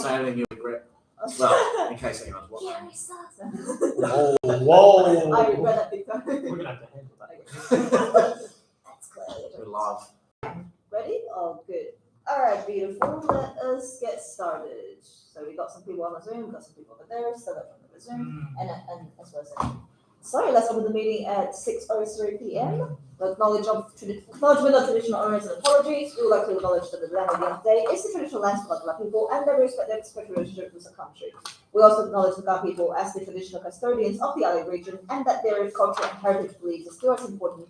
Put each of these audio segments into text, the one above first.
say anything you regret. Well, in case anyone's watching. Oh, whoa! I regret that big time. We're gonna have to handle That's clear. Good love. Ready? Oh, good. All right, beautiful. Let us get started. So we got some people on the Zoom, we got some people over there, so that's on the Zoom, and as well as. Sorry, let's open the meeting at 6:03 p.m. Acknowledgement of traditional owners and apologies. We would like to acknowledge that the land of the day is the traditional landscape of the people and they respect their special relationship with the country. We also acknowledge the Ga people as the traditional custodians of the Allied region and that their culture and heritage beliefs is still as important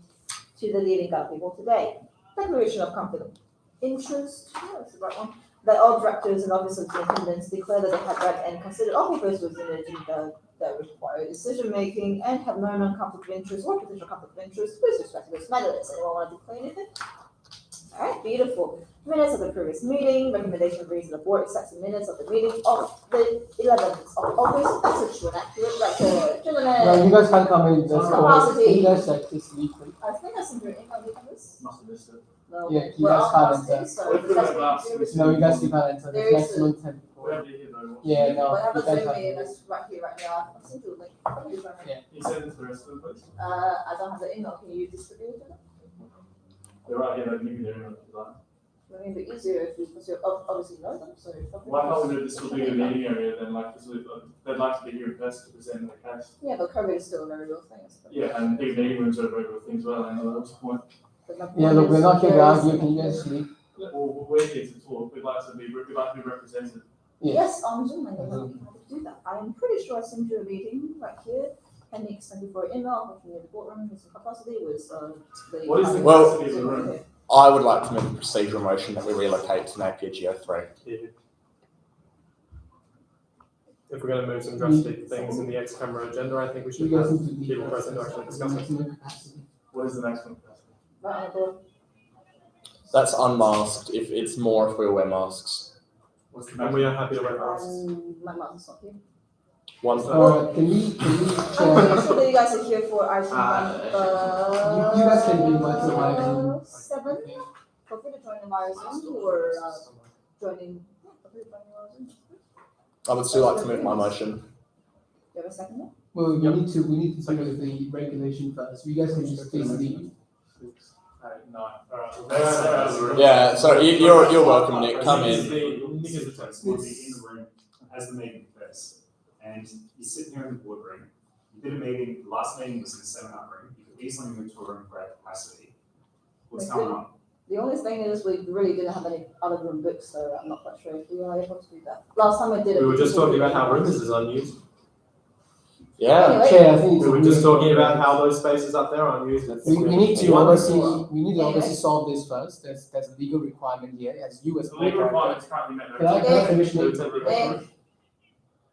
to the living Ga people today. Declaration of conflict of interest, that's the right one. That all directors and officers in attendance declare that they have read and considered all papers within the agenda that require decision making and have no non-conflict of interest or potential conflict of interest with respect to this matter. Does anyone want to declare anything? All right, beautiful. Minutes of the previous meeting, recommendation of reason the board accepts the minutes of the meeting of the 11th of August. That's a true and accurate record. Gentlemen. No, you guys can't come in. Capacity. Can you guys check this leak? I think I sent you an email with this. Must have missed it. No, Yeah, you we're guys on can't capacity, enter. so We'll put it last. No, you guys can't enter. There There's is maximum 10 people. We have to hear though. Yeah, no. I have a You guys Zoom have meeting to. that's right here, right now. I'll send you a link. Yeah. You send it to the rest of the place? I don't have the email. Can you distribute it? They're right here, they give you their email if you like. I mean, it'd be easier if you, because you obviously know them, so. Why can't we do this will be a meeting area then, like, because they'd like to be here in person to present their case. Yeah, but COVID is still a very real thing. Yeah, and big meeting rooms are a very good thing as well, and what's the point? Yeah, look, we're not here to argue. Can you guys sleep? Well, we're here to talk, we'd like to be represented. Yes, on Zoom, and you're happy to do that. I'm pretty sure I sent you a meeting right here. And Nick sent you for an email, hopefully in the boardroom, with some capacity with the. What is the Well- capacity of the room? I would like to make a procedural motion that we relocate to Napier Geo3. If we're gonna move some drastic things in the ex-camera agenda, I think we You should guys have need to be. people present to actually discuss it. Maximum capacity. What is the maximum capacity? Right on the board. That's unmasked. If we wear masks. What's the And maximum? we are happy to wear masks. My mom's not here. One. Can we I'm share? pretty sure that you guys are here for item You guys can be my Zoom. 7. Feel free to join the Maya Zoom or joining. Feel free to join the Zoom. I would still like to move my motion. You have a second there? Well, we need to deal with the regulation first. You guys can just please leave. 6, 8, 9. Alright. Yeah. So you're welcome, Nick. Come in. Nick is the first. Will be in the room as the meeting first. And you sit here in the boardroom, you did a meeting, the last meeting was in the seminar room, you could easily move to a room for capacity. What's going on? The only thing is we really didn't have any other room booked, so I'm not quite sure if we are able to do that. Last time I did it. We were just talking about how rooms is unused. Yeah. Anyway, Chair, I think it's. We were just talking about how those spaces up there are unused. We need to Anyone? obviously solve this first. There's a legal requirement here as you as. The legal requirements currently met. Can I Yeah. Commissioner?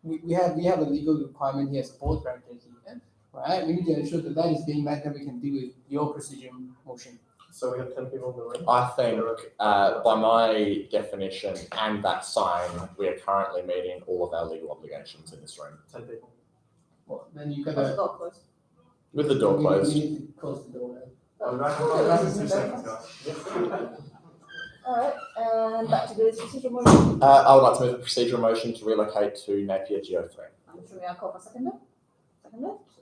We have a legal requirement here as a board director here, right? We need to ensure that that is being met, and we can do with your precision motion. So we have 10 people in the room. I think, by my definition and that sign, we are currently meeting all of our legal obligations in this room 10 people. Well, then you Close the gotta. door closed. with the door we closed. need to close the door. Oh, that's 2 seconds, guys. Alright, and back to the procedure motion. I would like to move a procedural motion to relocate to Napier Geo3. I'm sure we are called for second.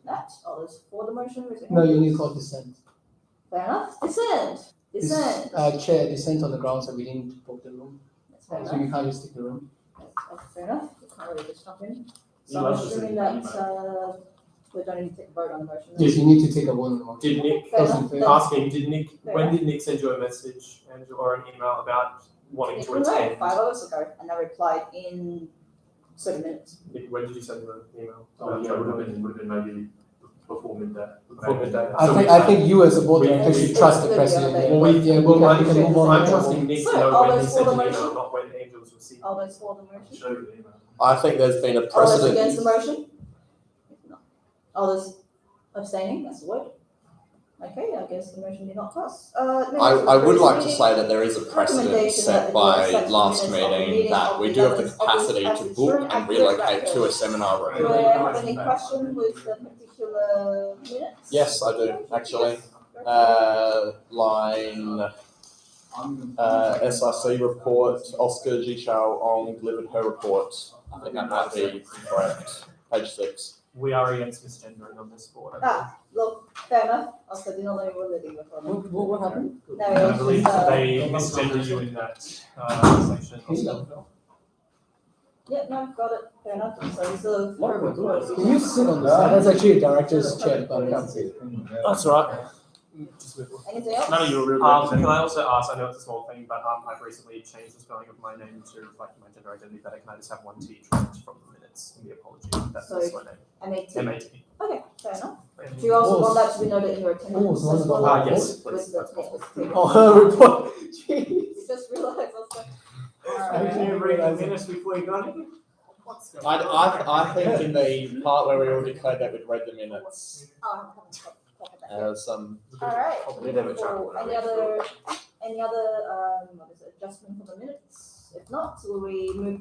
That, all those for the motion. raise your No, hand. you need to call dissent. Fair enough. Dissent. Dissent. Chair, dissent on the grounds that we didn't book the room, That's fair so enough. you can't just take the room. That's fair enough. We can't really just jump in. You So I'm must just assuming say that, we don't need to take a vote on the motion. Yes, you need to take a vote on the motion. Did Nick, Fair Those enough. in favor? asking, did Nick, Fair when enough. did Nick send you a message and or an email about wanting It's to been right, attend? 5 hours ago, and I replied in 30 minutes. Nick, when did you send him an email? Oh, yeah, would have been maybe before midday. Before midday. I think you as a board we- director we- should trust the president. Well, we Yeah, well, we can move on. I'm trusting Nick to So, know all when he those sent for an the email, motion? not when Angels received. All those for the motion? Show you the email. I think there's been a All those against the precedent. motion? No. All those abstaining, that's the word. Okay, I guess the motion did not pass. I would like to say that there is a precedent set by last meeting that we do have the capacity to book and relocate to a seminar Do room. I have any question with the particular minutes? Yes, I do, actually. Line SRC report, Oscar Jichao Ong delivered her report. I think that might be correct. Page 6. We are against misgendering on this board. Look, fair enough. Also, did not know you were living before. What happened? No, I it believe was just, they misgender you in that section. yeah, no, got it. Fair enough. So, Can you sit on the side? That's actually a director's chair, but I can't see it. That's right. anything else? None of you are really Can representing. I also ask, I know it's a small thing, but I've recently changed the spelling of my name to reflect my gender identity better. Can I just have one T dropped from the minutes in the apology? That's Sorry. my name. MAT. M-A-T. Okay, fair enough. Do you also want that to be noted in your attendance Oh, as well? yes, With please. the, That's possible. Oh, her report. Jeez. You just realized also. Actually, you read the minutes before you got it? I think in the part where we already declared that we'd read the minutes, some. Alright, Probably never cool. check. Any other what is it, adjustment for the minutes? If not, will we move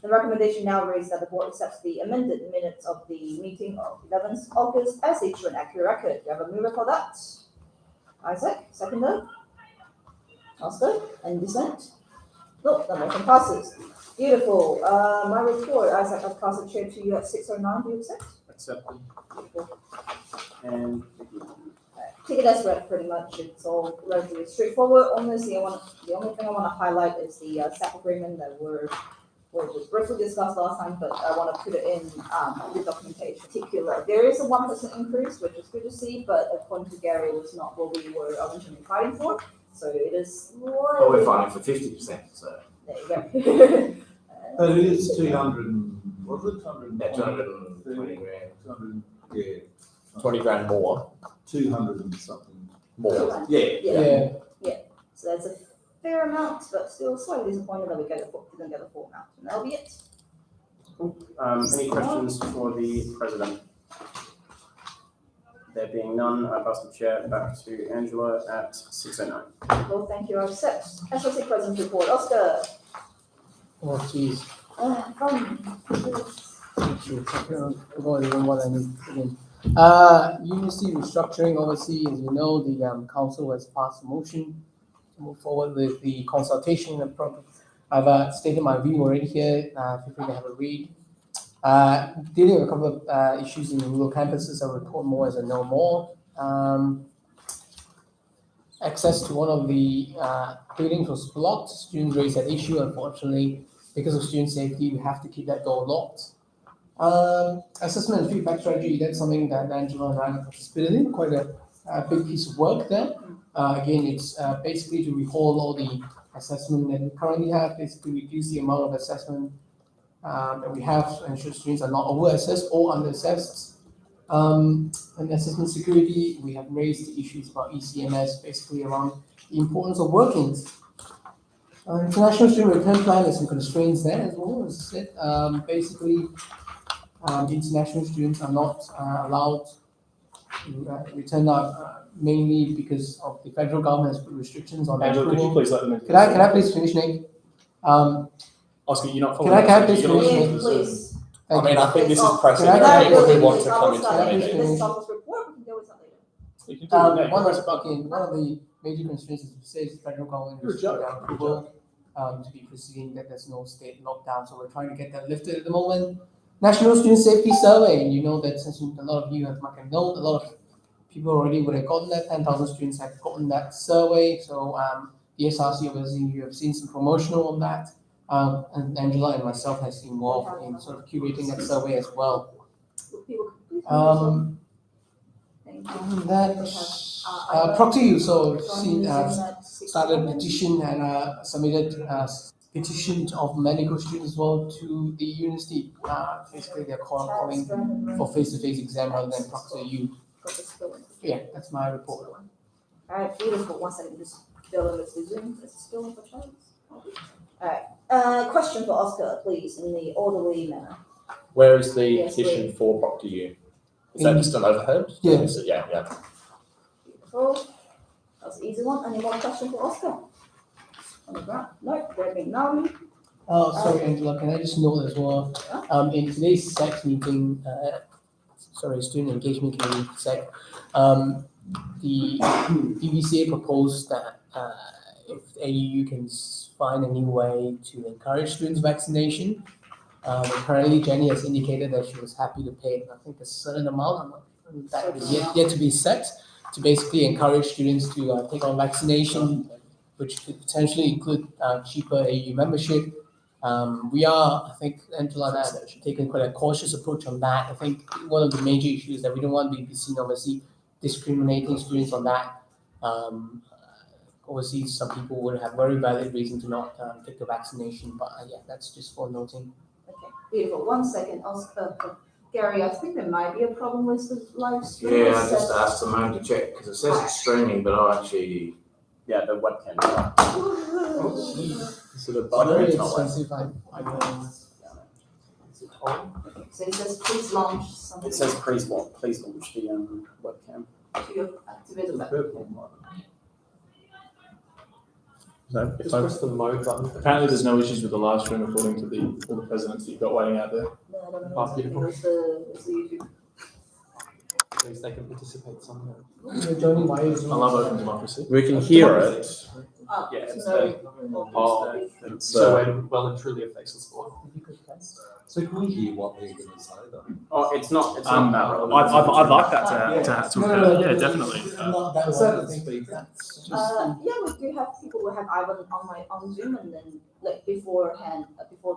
the recommendation now raised that the board accepts the amended minutes of the meeting of 11th August as a true and accurate record. Do you have a mover for that? Isaac, seconder? Oscar, any dissent? No, the motion passes. Beautiful. My report, Isaac, I've passed the chair to you at 6:09. Do you accept? Accepted. Beautiful. And Take it as read, pretty much. It's all relatively straightforward. Honestly, the only thing I want to highlight is the SAP agreement that were briefly discussed last time, but I want to put it in the documentation. In particular, there is a 1% increase, which is good to see, but according to Gary, it was not what we were originally fighting for. So it is slightly. Oh, we're fighting for 50%, so. There you go. But it is 200 and, was it 200? Yeah, 220 grand. 200, yeah. 20 grand more. 200 and something. More. Yeah. Yeah. So that's a fair amount, but still slightly disappointed that we didn't get a full amount. And that'll be it. Any questions for the president? There being none, I pass the chair back to Angela at 6:09. Well, thank you. I accept. SLC President's report. Oscar. Oh, jeez. I forgot even what I need again. University restructuring, obviously, as you know, the council has passed a motion to move forward with the consultation approach. I've stated my view already here. Feel free to have a read. Dealing with a couple of issues in the rural campuses, I'll report more as I know more. Access to one of the buildings was blocked. Students raised that issue. Unfortunately, because of student safety, we have to keep that door locked. Assessment and feedback strategy, that's something that Angela and I participated in, quite a big piece of work there. Again, it's basically to rehaul all the assessment that we currently have, basically reduce the amount of assessment that we have to ensure students are not over-assessed or under-assessed. And assessment security, we have raised the issues about ECMS, basically around the importance of workings. International student return plan, there's some constraints there as well, as I said. Basically, international students are not allowed to return out mainly because of the federal government has put restrictions on Angela, could you please let them in? Can I please finish, Nick? Oscar, you're not Can I following. please finish, Nick? Please, please. I mean, I think this is Can precedent I- for people who want to come into the This meeting. is Office report, we can deal with that later. You can do it now. One Press a button. of the major constraints is to say the federal government You're a is joke. approval to be proceeding that there's no state lockdown, so we're trying to get that lifted at the moment. National Student Safety Survey, you know that since a lot of you have marked a note, a lot of people already would have gotten that, 10,000 students have gotten that survey, so the SRC obviously you have seen some promotional on that, and Angela and myself has been involved in sort of curating that survey as well. People, please. Thank you. That proxy use, so seen started a petition and submitted petition of medical students as well to the university. Basically, they're calling for face-to-face exam rather than proxy use. Yeah, that's my report. Alright, beautiful. One second, just fill in with the Zoom. This is filling for Charles. Alright, question for Oscar, please, in the orderly manner. Where is the Yes, petition for Proctor U? Is that just an overhead? Yeah. Is it- yeah. Beautiful. That was an easy one. Any more questions for Oscar? On the ground? No, there being none. Sorry, Angela, can I just note as well, in today's SEC meeting, Student Engagement Committee, SEC, the DVCA proposed that if AUU can find any way to encourage students vaccination. Currently, Jenny has indicated that she was happy to pay, I think, a certain amount. That is yet to be set to basically encourage students to take on vaccination, which could potentially include cheaper AUU membership. We are, I think, Angela and I have taken quite a cautious approach on that. I think one of the major issues that we don't want to be seen, obviously, discriminating students on that. Obviously, some people would have very valid reason to not take the vaccination, but yeah, that's just for noting. Okay, beautiful. 1 second. Gary, I think there might be a problem with the live stream. Yeah, I just asked Simone to check because it says it's streaming, but I actually. Yeah, the webcam. So the Very button is not expensive. So it says please launch something It says please launch the webcam. to activate the web. So if I press the mode button. Apparently there's no issues with the live stream according to all the presidents that you've got waiting out there. No, I don't know. Oh, beautiful. It's the YouTube. At least they can participate somehow. You're joining via Zoom. I love open democracy. We can hear it. Oh, Yeah, it's no. Oh, It's, so it well and truly affects the sport. So can we hear what they're going to say though? oh, it's not that relevant. I'd like that to No, occur. no, Yeah, no, definitely. Not that Was one, that I a think. speaker? That's just- Yeah, we do have people. We have Ivan on Zoom, and then like beforehand, before